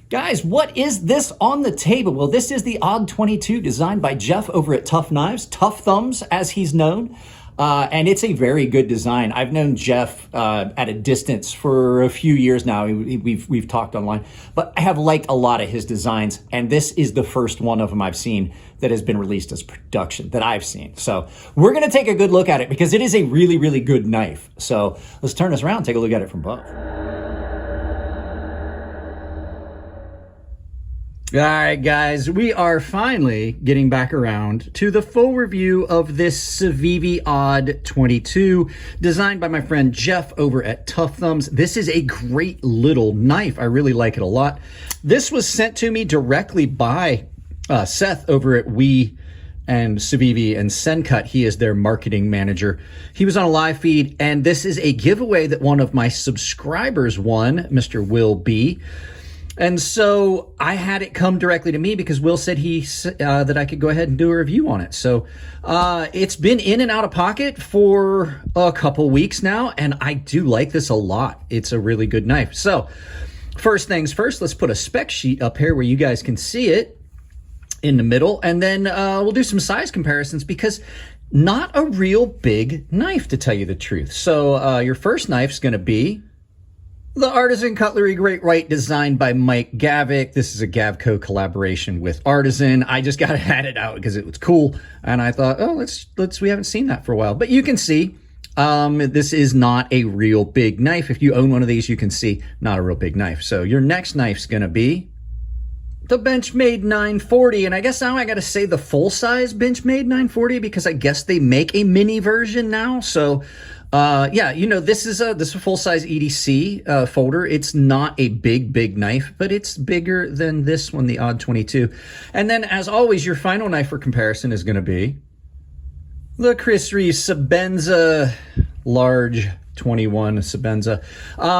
Guys, what is this on the table? Well, this is the Odd 22 designed by Jeff over at Tough Knives, Tough Thumbs as he's known. And it's a very good design. I've known Jeff at a distance for a few years now. We've talked online, but I have liked a lot of his designs, and this is the first one of them I've seen that has been released as production that I've seen. So we're gonna take a good look at it because it is a really, really good knife. So let's turn this around and take a look at it from above. All right, guys, we are finally getting back around to the full review of this Civivi Odd 22 designed by my friend Jeff over at Tough Thumbs. This is a great little knife. I really like it a lot. This was sent to me directly by Seth over at We and Civivi and SendCut. He is their marketing manager. He was on a live feed, and this is a giveaway that one of my subscribers won, Mr. Will B. And so I had it come directly to me because Will said that I could go ahead and do a review on it. So it's been in and out of pocket for a couple weeks now, and I do like this a lot. It's a really good knife. So first things first, let's put a spec sheet up here where you guys can see it in the middle, and then we'll do some size comparisons because not a real big knife, to tell you the truth. So your first knife's going to be the Artisan Cutlery Great White, designed by Mike Gavick. This is a Gavco collaboration with Artisan. I just got to add it out because it was cool, and I thought, oh, we haven't seen that for a while. But you can see, this is not a real big knife. If you own one of these, you can see not a real big knife. So your next knife's gonna be the Benchmade 940, and I guess now I got to say the full-size Benchmade 940 because I guess they make a mini version now. So. Yeah, you know, this is a full-size EDC folder. It's not a big knife, but it's bigger than this one, the Odd 22. And then, as always, your final knife for comparison is going to be the Chris Reeves Sebenza Large 21 Sebenza.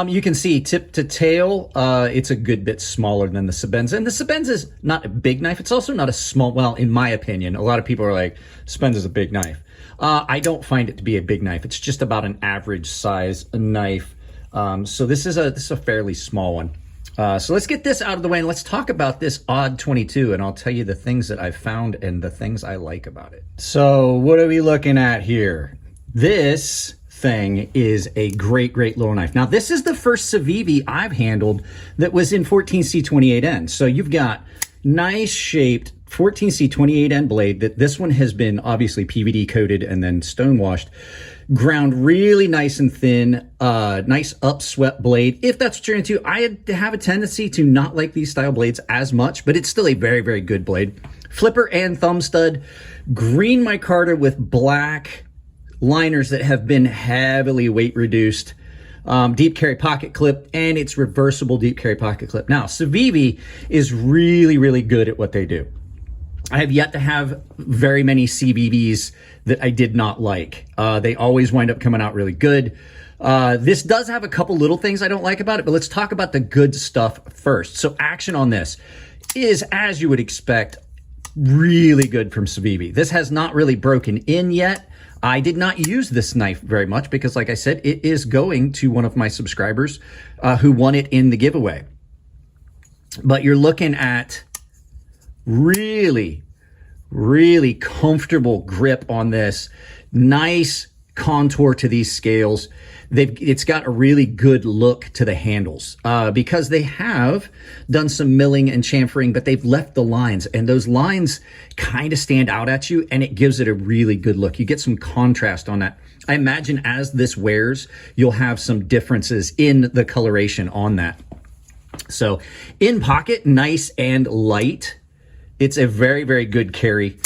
You can see tip to tail, it's a good bit smaller than the Sebenza. And the Sebenza is not a big knife. It's also not a small, well, in my opinion, a lot of people are like, Sebenza's a big knife. I don't find it to be a big knife. It's just about an average size knife. So this is a fairly small one. So let's get this out of the way and let's talk about this Odd 22, and I'll tell you the things that I've found and the things I like about it. So what are we looking at here? This thing is a great little knife. Now this is the first Civivi I've handled that was in 14C28N. So you've got nice shaped 14C28N blade. That this one has been obviously PVD coated and then stone washed, ground really nice and thin, nice upswept blade. If that's what you're into, I have a tendency to not like these style blades as much, but it's still a very good blade. Flipper and thumb stud, green micarta with black liners that have been heavily weight reduced. Deep carry pocket clip, and it's reversible deep carry pocket clip. Now, Civivi is really good at what they do. I have yet to have very many CVVs that I did not like. They always wind up coming out really good. This does have a couple little things I don't like about it, but let's talk about the good stuff first. So action on this is, as you would expect, really good from Civivi. This has not really broken in yet. I did not use this knife very much because, like I said, it is going to one of my subscribers who won it in the giveaway. But you're looking at really comfortable grip on this. Nice contour to these scales. It's got a really good look to the handles because they have done some milling and chamfering, but they've left the lines, and those lines kind of stand out at you, and it gives it a really good look. You get some contrast on that. I imagine as this wears, you'll have some differences in the coloration on that. So in pocket, nice and light. It's a very good carry.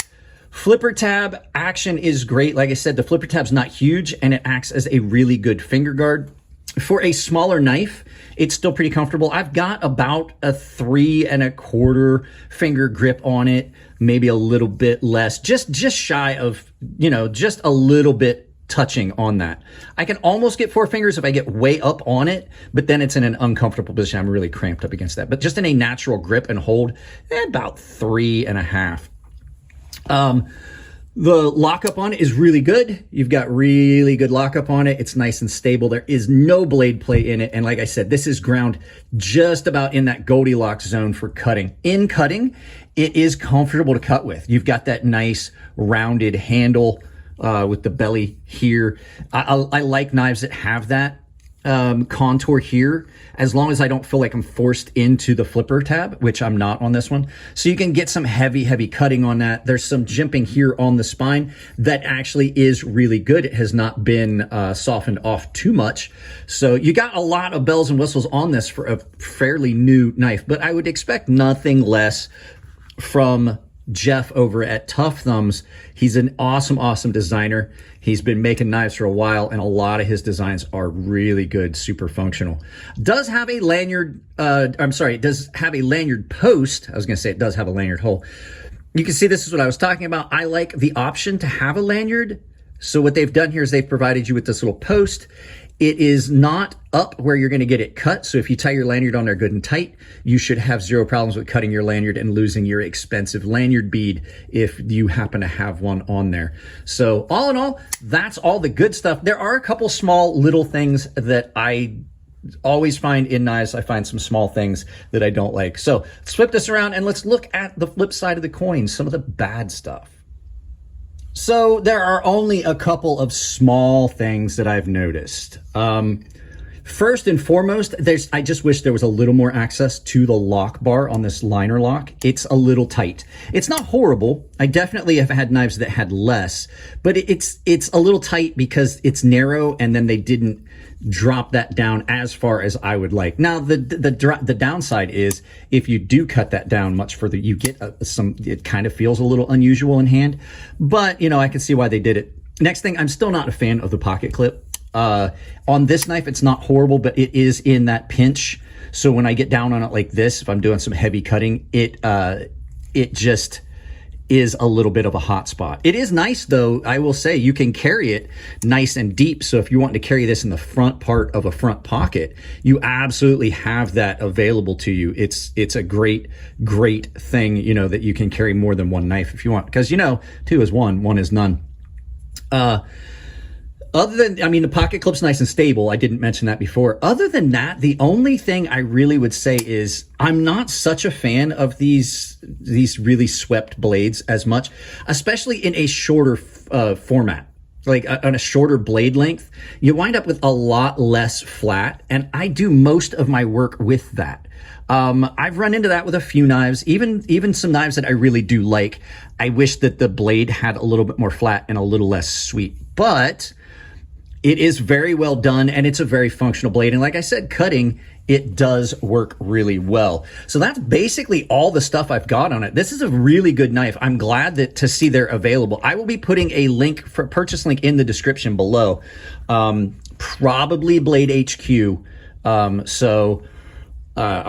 Flipper tab action is great. Like I said, the flipper tab's not huge, and it acts as a really good finger guard. For a smaller knife, it's still pretty comfortable. I've got about a 3 1/4 finger grip on it, maybe a little bit less, just shy of, you know, just a little bit touching on that. I can almost get 4 fingers if I get way up on it, but then it's in an uncomfortable position. I'm really cramped up against that. But just in a natural grip and hold, about 3 1/2. The lockup on it is really good. You've got really good lockup on it. It's nice and stable. There is no blade play in it. And like I said, this is ground just about in that Goldilocks zone for cutting. In cutting, it is comfortable to cut with. You've got that nice rounded handle with the belly here. I like knives that have that contour here, as long as I don't feel like I'm forced into the flipper tab, which I'm not on this one. So you can get some heavy cutting on that. There's some jimping here on the spine that actually is really good. It has not been softened off too much. So you got a lot of bells and whistles on this for a fairly new knife, but I would expect nothing less from Jeff over at Tough Thumbs. He's an awesome designer. He's been making knives for a while, and a lot of his designs are really good, super functional. Does have a lanyard, it does have a lanyard post. I was gonna say it does have a lanyard hole. You can see this is what I was talking about. I like the option to have a lanyard. So what they've done here is they've provided you with this little post. It is not up where you're going to get it cut. So if you tie your lanyard on there good and tight, you should have zero problems with cutting your lanyard and losing your expensive lanyard bead if you happen to have one on there. So all in all, that's all the good stuff. There are a couple small little things that I always find in knives. I find some small things that I don't like. So let's flip this around and let's look at the flip side of the coin, some of the bad stuff. So there are only a couple of small things that I've noticed. First and foremost, I just wish there was a little more access to the lock bar on this liner lock. It's a little tight. It's not horrible. I definitely have had knives that had less, but it's a little tight because it's narrow, and then they didn't drop that down as far as I would like. Now, the downside is if you do cut that down much further, you get it kind of feels a little unusual in hand, but you know, I can see why they did it. Next thing, I'm still not a fan of the pocket clip. On this knife, it's not horrible, but it is in that pinch. So when I get down on it like this, if I'm doing some heavy cutting, it just is a little bit of a hot spot. It is nice though. I will say you can carry it nice and deep. So if you want to carry this in the front part of a front pocket, you absolutely have that available to you. It's a great thing, you know, that you can carry more than one knife if you want, because you know, two is one is none. Other than, I mean, the pocket clip's nice and stable. I didn't mention that before. Other than that, the only thing I really would say is I'm not such a fan of these really swept blades as much, especially in a shorter format. Like on a shorter blade length, you wind up with a lot less flat, and I do most of my work with that. I've run into that with a few knives, even some knives that I really do like. I wish that the blade had a little bit more flat and a little less sweep, but it is very well done, and it's a very functional blade. And like I said, cutting, it does work really well. So that's basically all the stuff I've got on it. This is a really good knife. I'm glad to see they're available. I will be putting a link for purchase link in the description below. Probably Blade HQ. I'll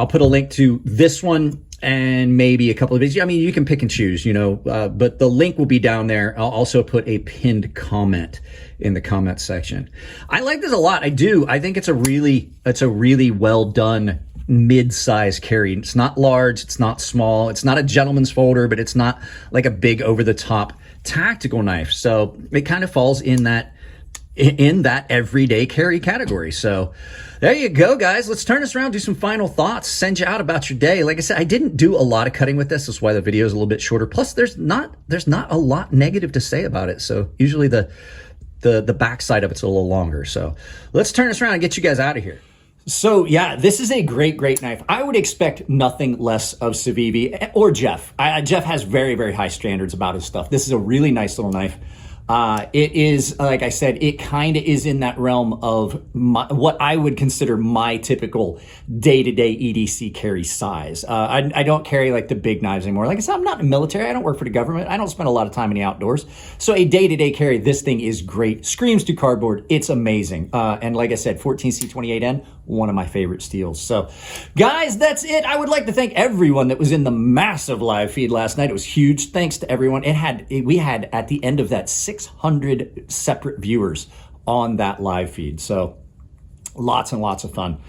put a link to this one and maybe a couple of these. I mean, you can pick and choose, you know, but the link will be down there. I'll also put a pinned comment in the comment section. I like this a lot. I do. I think it's a really well done mid-size carry. It's not large. It's not small. It's not a gentleman's folder, but it's not like a big over the top tactical knife. So it kind of falls in that everyday carry category. So there you go, guys. Let's turn this around, do some final thoughts, send you out about your day. Like I said, I didn't do a lot of cutting with this. That's why the video is a little bit shorter. Plus, there's not a lot negative to say about it. So usually the backside of it's a little longer. So let's turn this around and get you guys out of here. So yeah, this is a great knife. I would expect nothing less of Civivi or Jeff. Jeff has very high standards about his stuff. This is a really nice little knife. It is, like I said, it kind of is in that realm of what I would consider my typical day-to-day EDC carry size. I don't carry like the big knives anymore. Like I said, I'm not in the military. I don't work for the government. I don't spend a lot of time in the outdoors. So a day-to-day carry, this thing is great. Screams to cardboard. It's amazing. And like I said, 14C28N, one of my favorite steels. So guys, that's it. I would like to thank everyone that was in the massive live feed last night. It was huge. Thanks to everyone. We had at the end of that 600 separate viewers on that live feed. So lots and lots of fun.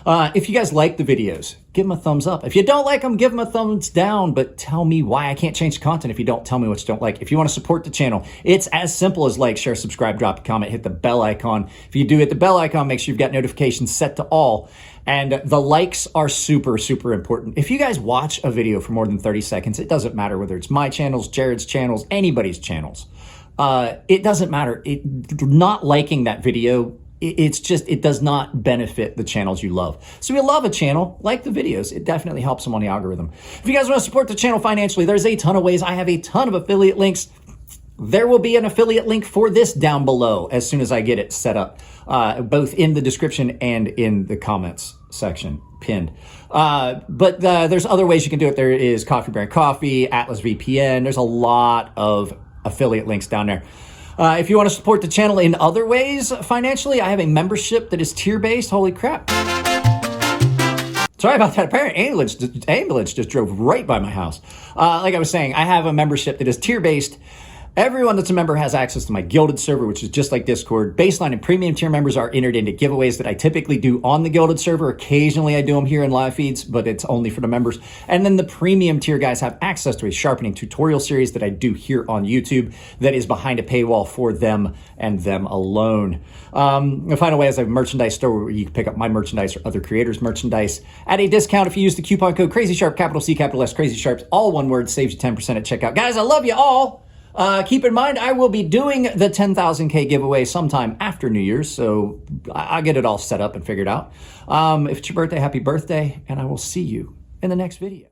If you guys like the videos, give them a thumbs up. If you don't like them, give them a thumbs down, but tell me why. I can't change the content if you don't tell me what you don't like. If you want to support the channel, it's as simple as like, share, subscribe, drop a comment, hit the bell icon. If you do hit the bell icon, make sure you've got notifications set to all. And the likes are super, super important. If you guys watch a video for more than 30 seconds, it doesn't matter whether it's my channels, Jared's channels, anybody's channels. It doesn't matter. Not liking that video, it does not benefit the channels you love. So if you love a channel, like the videos. It definitely helps them on the algorithm. If you guys want to support the channel financially, there's a ton of ways. I have a ton of affiliate links. There will be an affiliate link for this down below as soon as I get it set up, both in the description and in the comments section pinned. But there's other ways you can do it. There is Coffee Brand Coffee, Atlas VPN. There's a lot of affiliate links down there. If you want to support the channel in other ways financially, I have a membership that is tier-based. Holy crap. Sorry about that. Apparently, ambulance just drove right by my house. Like I was saying, I have a membership that is tier-based. Everyone that's a member has access to my Gilded server, which is just like Discord. Baseline and premium tier members are entered into giveaways that I typically do on the Gilded server. Occasionally I do them here in live feeds, but it's only for the members. And then the premium tier guys have access to a sharpening tutorial series that I do here on YouTube that is behind a paywall for them and them alone. The final way is I have a merchandise store where you can pick up my merchandise or other creators' merchandise at a discount if you use the coupon code CrazySharp, capital C, capital S, CrazySharp, all one word, saves you 10% at checkout. Guys, I love you all. Keep in mind, I will be doing the 10,000K giveaway sometime after New Year's, so I'll get it all set up and figured out. If it's your birthday, happy birthday, and I will see you in the next video.